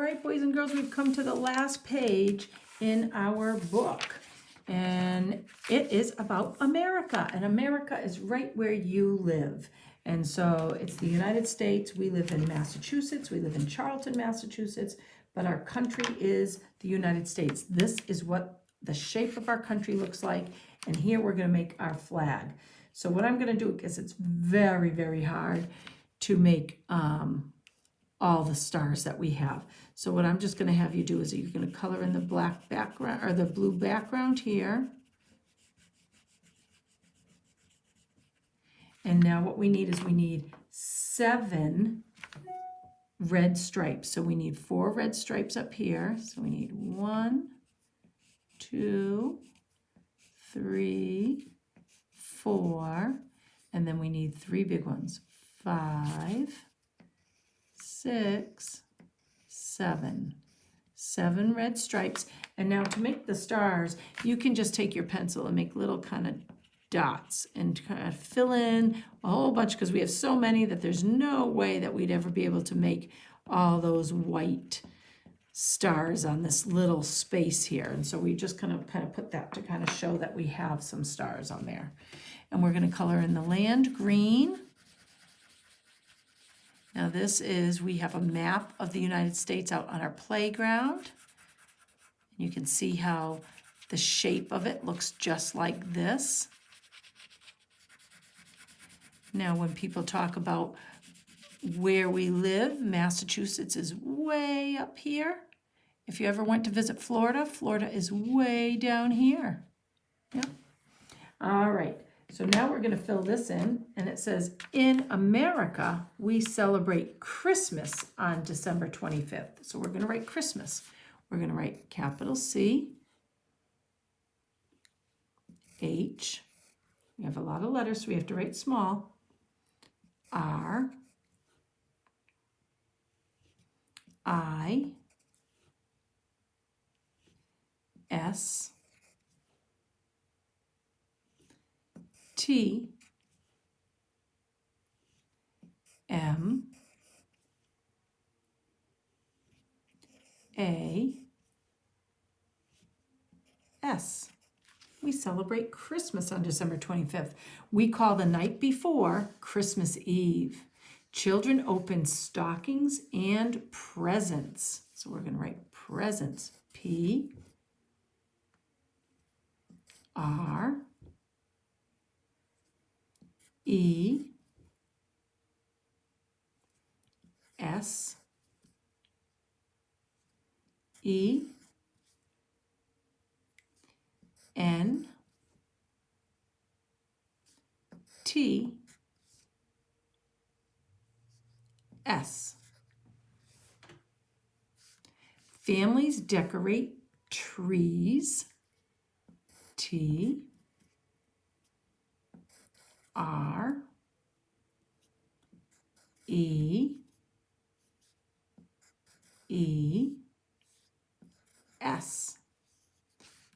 right, boys and girls, we've come to the last page in our book. And it is about America. And America is right where you live. And so it's the United States. We live in Massachusetts. We live in Charlton, Massachusetts. But our country is the United States. This is what the shape of our country looks like. And here we're going to make our flag. So what I'm going to do, because it's very, very hard to make all the stars that we have. So what I'm just going to have you do is you're going to color in the black background or the blue background here. And now what we need is we need 7 red stripes. So we need 4 red stripes up here. So we need 1, 2, 3, 4, and then we need 3 big ones. 5, 6, 7. 7 red stripes. And now to make the stars, you can just take your pencil and make little kind of dots and kind of fill in a whole bunch, because we have so many that there's no way that we'd ever be able to make all those white stars on this little space here. And so we just kind of put that to kind of show that we have some stars on there. And we're going to color in the land green. Now this is, we have a map of the United States out on our playground. You can see how the shape of it looks just like this. Now when people talk about where we live, Massachusetts is way up here. If you ever went to visit Florida, Florida is way down here. Yeah. All right. So now we're going to fill this in, and it says, in America, we celebrate Christmas on December 25th. So we're going to write Christmas. We're going to write capital C, H. We have a lot of letters, so we have to write small. R, I, S, T, M, A, S. We celebrate Christmas on December 25th. We call the night before Christmas Eve. Children open stockings and presents. So we're going to write presents. P, R, E, S, E, N, T, S. Families decorate trees. T, R, E, E, S.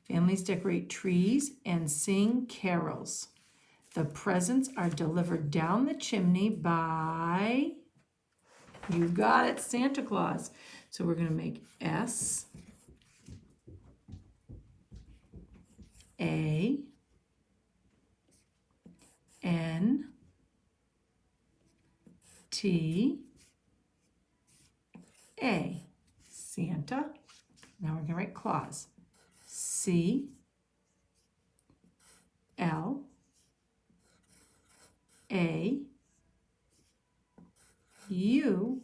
Families decorate trees and sing carols. The presents are delivered down the chimney by, you got it, Santa Claus. So we're going to make S, A, N, T, A, Santa. Now we're going to write Claus. C, L, A, U,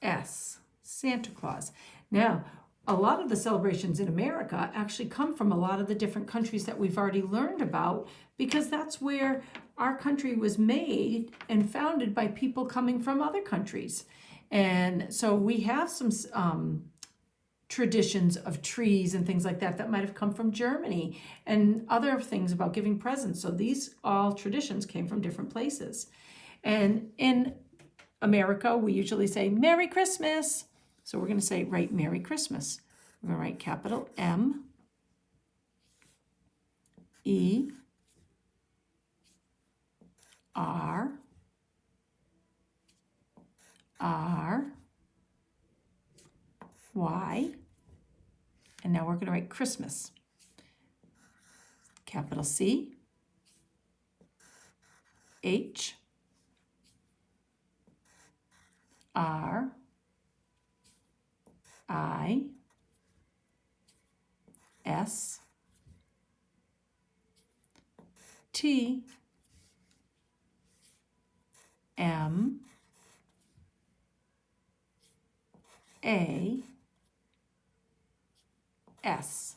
S, Santa Claus. Now, a lot of the celebrations in America actually come from a lot of the different countries that we've already learned about, because that's where our country was made and founded by people coming from other countries. And so we have some traditions of trees and things like that that might have come from Germany, and other things about giving presents. So these all traditions came from different places. And in America, we usually say Merry Christmas. So we're going to say, write Merry Christmas. We're going to write capital M, E, R, R, Y. And now we're going to write Christmas. Capital C, H, R, I, S, T, M, A, S.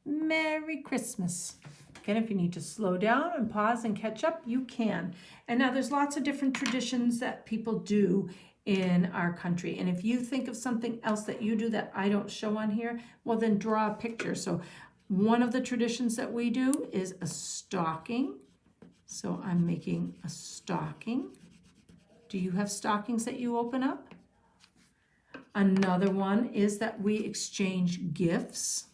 Merry Christmas. Again, if you need to slow down and pause and catch up, you can. And now there's lots of different traditions that people do in our country. And if you think of something else that you do that I don't show on here, well then draw a picture. So one of the traditions that we do is a stocking. So I'm making a stocking. Do you have stockings that you open up? Another one is that we exchange gifts.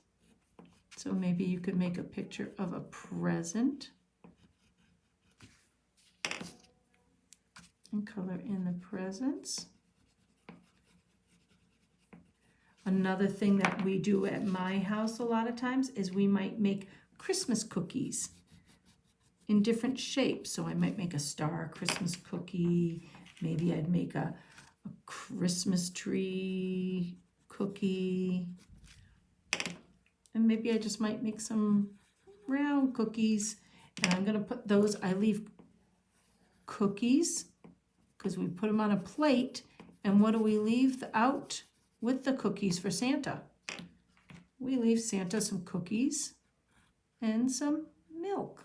So maybe you could make a picture of a present and color in the presents. Another thing that we do at my house a lot of times is we might make Christmas cookies in different shapes. So I might make a star Christmas cookie. Maybe I'd make a Christmas tree cookie. And maybe I just might make some round cookies. And I'm going to put those, I leave cookies because we put them on a plate. And what do we leave out with the cookies for Santa? We leave Santa some cookies and some milk.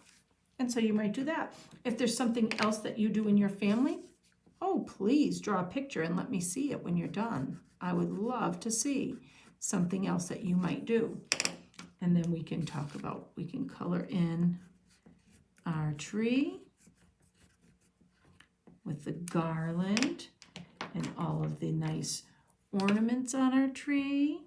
And so you might do that. If there's something else that you do in your family, oh, please draw a picture and let me see it when you're done. I would love to see something else that you might do. And then we can talk about, we can color in our tree with the garland and all of the nice ornaments on our tree.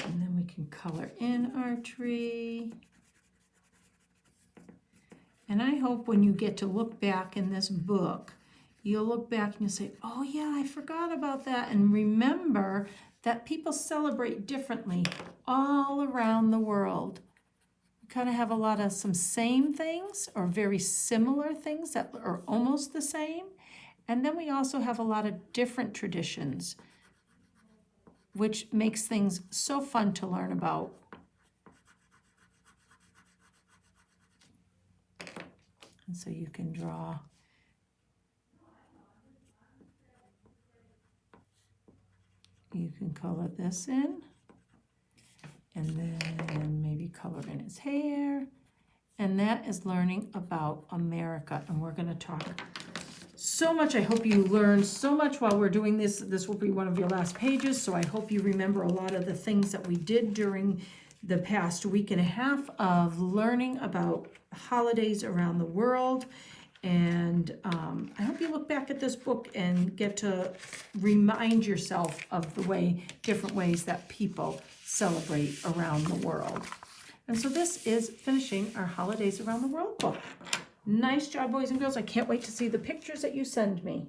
And then we can color in our tree. And I hope when you get to look back in this book, you'll look back and you'll say, oh yeah, I forgot about that. And remember that people celebrate differently all around the world. We kind of have a lot of some same things or very similar things that are almost the same. And then we also have a lot of different traditions, which makes things so fun to learn about. And so you can draw you can color this in and then maybe color in his hair. And that is learning about America. And we're going to talk so much. I hope you learned so much while we're doing this. This will be one of your last pages. So I hope you remember a lot of the things that we did during the past week and a half of learning about holidays around the world. And I hope you look back at this book and get to remind yourself of the different ways that people celebrate around the world. And so this is finishing our Holidays Around the World book. Nice job, boys and girls. I can't wait to see the pictures that you send me.